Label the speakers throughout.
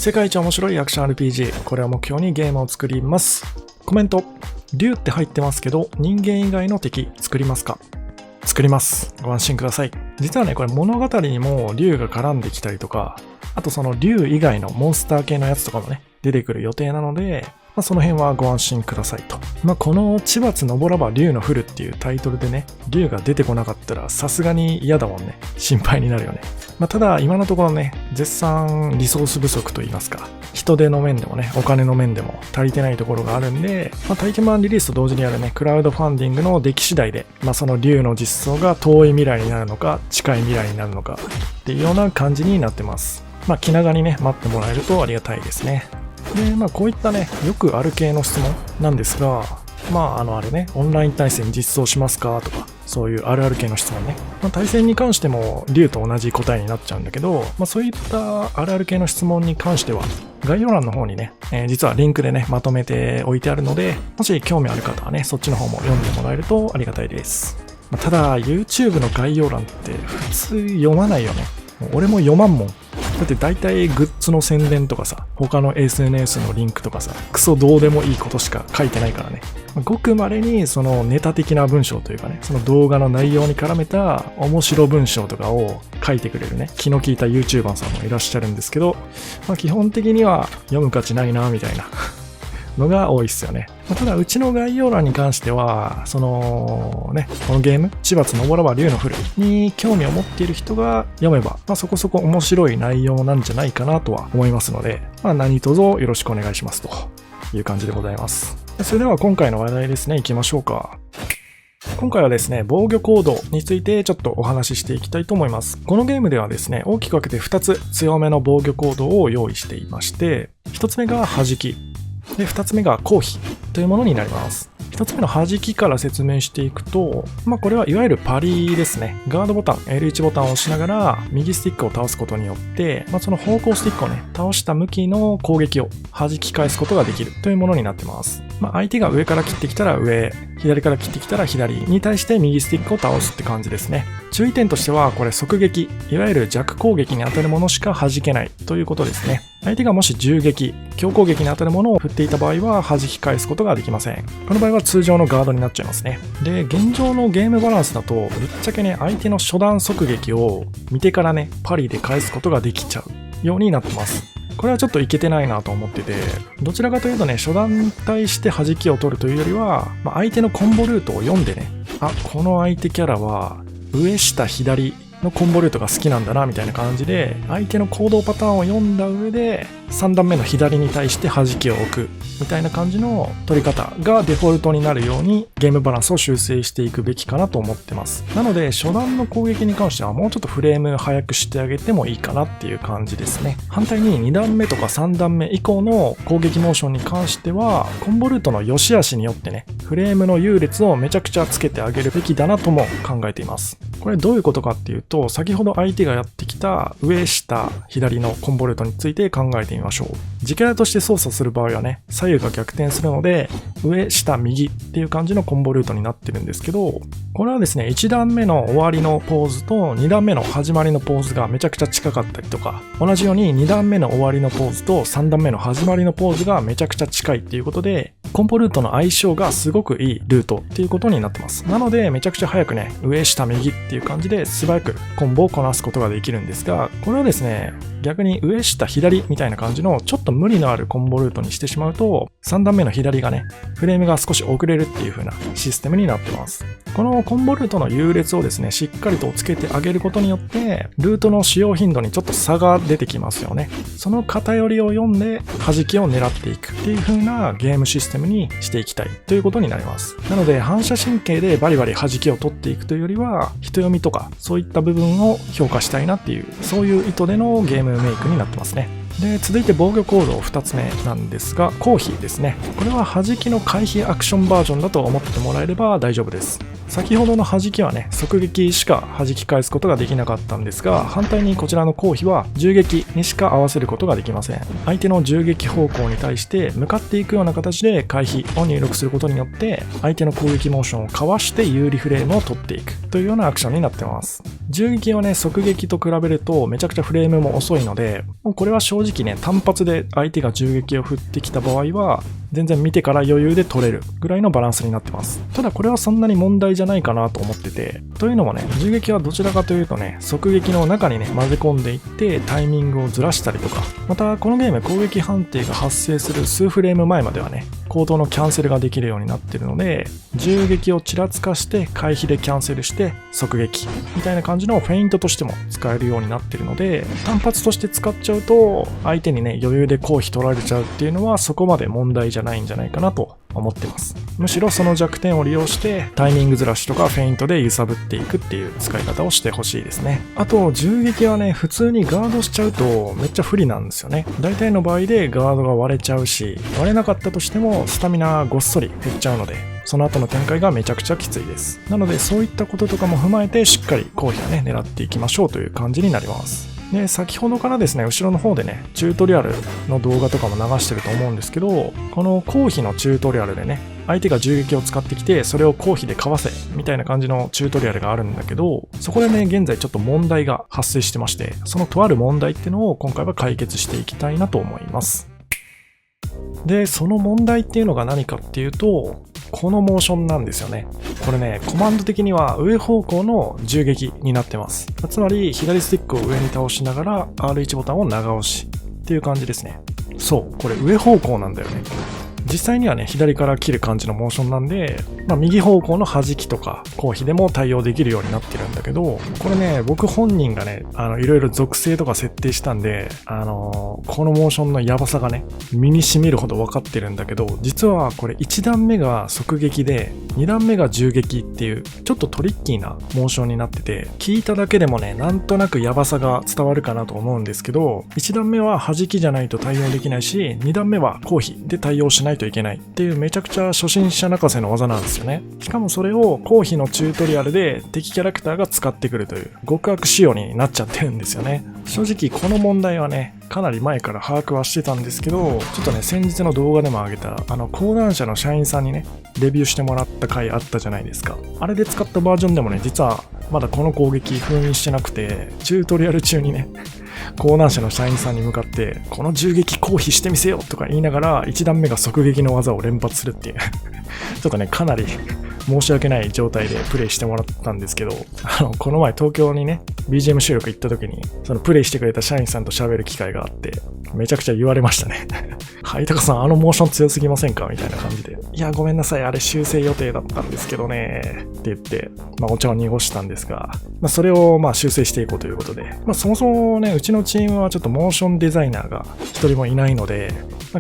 Speaker 1: 世界一面白いアクション RPG、これを目標にゲームを作ります。コメント、竜って入ってますけど人間以外の敵作りますか？作ります。ご安心ください。実はね、これ物語にも竜が絡んできたりとか、あとその竜以外のモンスター系のやつとかもね、出てくる予定なので、その辺はご安心くださいと。この千葉のぼらば竜の降るっていうタイトルでね、竜が出てこなかったらさすがに嫌だもんね。心配になるよね。ただ今のところね、絶賛リソース不足といいますか、人手の面でもね、お金の面でも足りてないところがあるんで、体験版リリースと同時にあるね、クラウドファンディングの出来次第で、その竜の実装が遠い未来になるのか、近い未来になるのかっていうような感じになってます。気長にね、待ってもらえるとありがたいですね。で、こういったね、よくある系の質問なんですが、あれね、オンライン対戦実装しますかとか、そういうあるある系の質問ね。対戦に関しても、竜と同じ答えになっちゃうんだけど、そういったあるある系の質問に関しては、概要欄の方にね、実はリンクでね、まとめておいてあるので、もし興味ある方はね、そっちの方も読んでもらえるとありがたいです。ただ、YouTube の概要欄って普通読まないよね。俺も読まんもん。だって大体グッズの宣伝とかさ、他の SNS のリンクとかさ、クソどうでもいいことしか書いてないからね。ごく稀にそのネタ的な文章というかね、その動画の内容に絡めた面白文章とかを書いてくれるね、気の利いた YouTuber さんもいらっしゃるんですけど、基本的には読む価値ないなみたいなのが多いっすよね。ただうちの概要欄に関しては、そのね、このゲーム、千葉のぼらば竜の降るに興味を持っている人が読めば、そこそこ面白い内容なんじゃないかなとは思いますので、何卒よろしくお願いしますという感じでございます。それでは今回の話題ですね、行きましょうか。今回はですね、防御行動についてちょっとお話ししていきたいと思います。このゲームではですね、大きく分けて2つ強めの防御行動を用意していまして、1つ目が弾き。で、2つ目が公費というものになります。1つ目の弾きから説明していくと、これはいわゆるパリですね。ガードボタン、L1 ボタンを押しながら右スティックを倒すことによって、その方向スティックをね、倒した向きの攻撃を弾き返すことができるというものになってます。相手が上から切ってきたら上、左から切ってきたら左に対して右スティックを倒すって感じですね。注意点としては、これ側撃、いわゆる弱攻撃に当たるものしか弾けないということですね。相手がもし銃撃、強攻撃に当たるものを振っていた場合は弾き返すことができません。この場合は通常のガードになっちゃいますね。で、現状のゲームバランスだと、ぶっちゃけね、相手の初段側撃を見てからね、パリで返すことができちゃうようになってます。これはちょっといけてないなと思ってて、どちらかというとね、初段に対して弾きを取るというよりは、相手のコンボルートを読んでね、この相手キャラは上下左のコンボルートが好きなんだなみたいな感じで、相手の行動パターンを読んだ上で3段目の左に対して弾きを置くみたいな感じの取り方がデフォルトになるようにゲームバランスを修正していくべきかなと思ってます。なので初段の攻撃に関してはもうちょっとフレーム早くしてあげてもいいかなっていう感じですね。反対に2段目とか3段目以降の攻撃モーションに関してはコンボルートの良し悪しによってね、フレームの優劣をめちゃくちゃつけてあげるべきだなとも考えています。これどういうことかっていうと、先ほど相手がやってきた上下左のコンボルートについて考えてみましょう。自キャラとして操作する場合はね、左右が逆転するので上下右っていう感じのコンボルートになってるんですけど、これはですね、1段目の終わりのポーズと2段目の始まりのポーズがめちゃくちゃ近かったりとか、同じように2段目の終わりのポーズと3段目の始まりのポーズがめちゃくちゃ近いっていうことで、コンボルートの相性がすごくいいルートっていうことになってます。なのでめちゃくちゃ早くね、上下右っていう感じで素早くコンボをこなすことができるんですが、これはですね、逆に上下左みたいな感じのちょっと無理のあるコンボルートにしてしまうと、3段目の左がね、フレームが少し遅れるっていう風なシステムになってます。このコンボルートの優劣をですね、しっかりとつけてあげることによって、ルートの使用頻度にちょっと差が出てきますよね。その偏りを読んで弾きを狙っていくっていう風なゲームシステムにしていきたいということになります。なので反射神経でバリバリ弾きを取っていくというよりは、人読みとかそういった部分を評価したいなっていう、そういう意図でのゲームメイクになってますね。で、続いて防御行動2つ目なんですが、公費ですね。これは弾きの回避アクションバージョンだと思ってもらえれば大丈夫です。先ほどの弾きはね、側撃しか弾き返すことができなかったんですが、反対にこちらの公費は銃撃にしか合わせることができません。相手の銃撃方向に対して向かっていくような形で回避を入力することによって、相手の攻撃モーションをかわして有利フレームを取っていくというようなアクションになってます。銃撃はね、側撃と比べるとめちゃくちゃフレームも遅いので、もうこれは正直ね、単発で相手が銃撃を振ってきた場合は、全然見てから余裕で取れるぐらいのバランスになってます。ただこれはそんなに問題じゃないかなと思ってて、というのもね、銃撃はどちらかというとね、側撃の中にね、混ぜ込んでいってタイミングをずらしたりとか、またこのゲーム攻撃判定が発生する数フレーム前まではね、口頭のキャンセルができるようになってるので、銃撃をちらつかして回避でキャンセルして側撃みたいな感じのフェイントとしても使えるようになってるので、単発として使っちゃうと相手にね、余裕で攻撃取られちゃうっていうのはそこまで問題じゃないんじゃないかなと思ってます。むしろその弱点を利用してタイミングずらしとかフェイントで揺さぶっていくっていう使い方をしてほしいですね。あと銃撃はね、普通にガードしちゃうとめっちゃ不利なんですよね。大体の場合でガードが割れちゃうし、割れなかったとしてもスタミナごっそり減っちゃうので、その後の展開がめちゃくちゃきついです。なのでそういったこととかも踏まえてしっかり攻撃をね、狙っていきましょうという感じになります。で、先ほどからですね、後ろの方でね、チュートリアルの動画とかも流してると思うんですけど、この公費のチュートリアルでね、相手が銃撃を使ってきて、それを公費でかわせ、みたいな感じのチュートリアルがあるんだけど、そこでね、現在ちょっと問題が発生してまして、そのとある問題っていうのを今回は解決していきたいなと思います。で、その問題っていうのが何かっていうと、このモーションなんですよね。これね、コマンド的には上方向の銃撃になってます。つまり、左スティックを上に倒しながら R1 ボタンを長押しっていう感じですね。そう、これ上方向なんだよね。実際にはね、左から切る感じのモーションなんで、右方向の弾きとか公費でも対応できるようになってるんだけど、これね、僕本人がね、いろいろ属性とか設定したんで、このモーションのやばさがね、身に染みるほど分かってるんだけど、実はこれ1段目が側撃で、2段目が銃撃っていう、ちょっとトリッキーなモーションになってて、聞いただけでもね、なんとなくやばさが伝わるかなと思うんですけど、1段目は弾きじゃないと対応できないし、2段目は公費で対応しないといけないっていうめちゃくちゃ初心者泣かせの技なんですよね。しかもそれを公費のチュートリアルで敵キャラクターが使ってくるという極悪仕様になっちゃってるんですよね。正直この問題はね、かなり前から把握はしてたんですけど、ちょっとね、先日の動画でも上げた講談社の社員さんにね、レビューしてもらった回あったじゃないですか。あれで使ったバージョンでもね、実はまだこの攻撃封印してなくて、チュートリアル中にね、講談社の社員さんに向かってこの銃撃公費してみせよとか言いながら1段目が側撃の技を連発するっていうちょっとね、かなり申し訳ない状態でプレイしてもらったんですけど、この前東京にね BGM 収録行った時にそのプレイしてくれた社員さんと喋る機会があって、めちゃくちゃ言われましたねはい、タカさんモーション強すぎませんかみたいな感じで、いやごめんなさい、あれ修正予定だったんですけどねって言って、お茶を濁したんですが、それを修正していこうということで、そもそもね、うちのチームはちょっとモーションデザイナーが一人もいないので、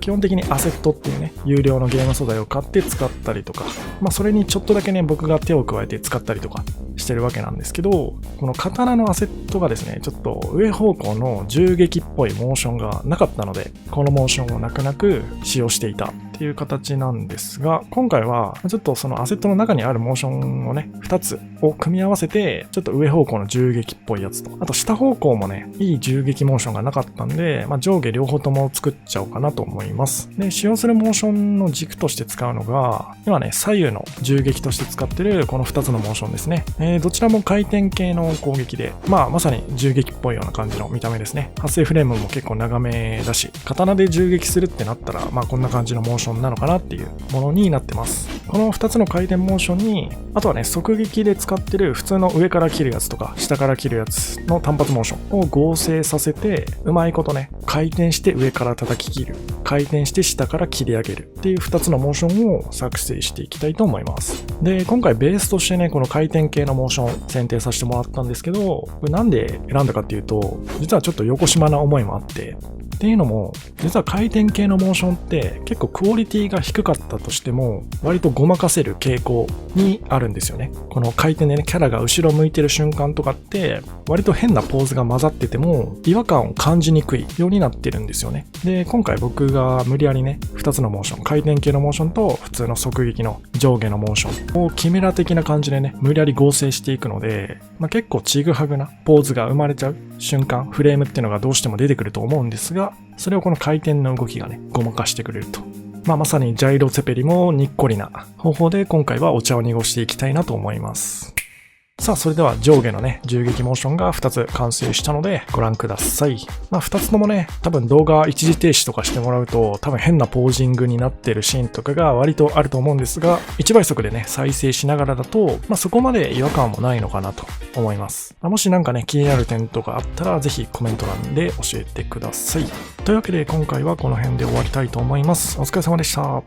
Speaker 1: 基本的にアセットっていうね、有料のゲーム素材を買って使ったりとか、それにちょっとだけね、僕が手を加えて使ったりとかしてるわけなんですけど、この刀のアセットがですね、ちょっと上方向の銃撃っぽいモーションがなかったので、このモーションを泣く泣く使用していたっていう形なんですが、今回はちょっとそのアセットの中にあるモーションをね、2つを組み合わせて、ちょっと上方向の銃撃っぽいやつと、あと下方向もね、いい銃撃モーションがなかったんで、上下両方とも作っちゃおうかなと思います。で、使用するモーションの軸として使うのが、今ね、左右の銃撃として使ってるこの2つのモーションですね。どちらも回転系の攻撃で、まさに銃撃っぽいような感じの見た目ですね。発生フレームも結構長めだし、刀で銃撃するってなったら、こんな感じのモーションなのかなっていうものになってます。この2つの回転モーションに、あとはね、側撃で使ってる普通の上から切るやつとか、下から切るやつの単発モーションを合成させて、うまいことね、回転して上から叩き切る、回転して下から切り上げるっていう2つのモーションを作成していきたいと思います。で、今回ベースとしてね、この回転系のモーション選定させてもらったんですけど、これなんで選んだかっていうと、実はちょっと横島な思いもあって、っていうのも、実は回転系のモーションって結構クオリティが低かったとしても、割とごまかせる傾向にあるんですよね。この回転でね、キャラが後ろ向いてる瞬間とかって、割と変なポーズが混ざってても、違和感を感じにくいようになってるんですよね。で、今回僕が無理やりね、2つのモーション、回転系のモーションと普通の側撃の上下のモーションをキメラ的な感じでね、無理やり合成していくので、結構ちぐはぐなポーズが生まれちゃう瞬間、フレームっていうのがどうしても出てくると思うんですが、それをこの回転の動きがね、ごまかしてくれると。まさにジャイロツェペリもにっこりな方法で今回はお茶を濁していきたいなと思います。さあ、それでは上下のね、銃撃モーションが2つ完成したのでご覧ください。2つともね、多分動画一時停止とかしてもらうと、多分変なポージングになってるシーンとかが割とあると思うんですが、1倍速でね、再生しながらだと、そこまで違和感もないのかなと思います。もしなんかね、気になる点とかあったら、ぜひコメント欄で教えてください。というわけで今回はこの辺で終わりたいと思います。お疲れ様でした。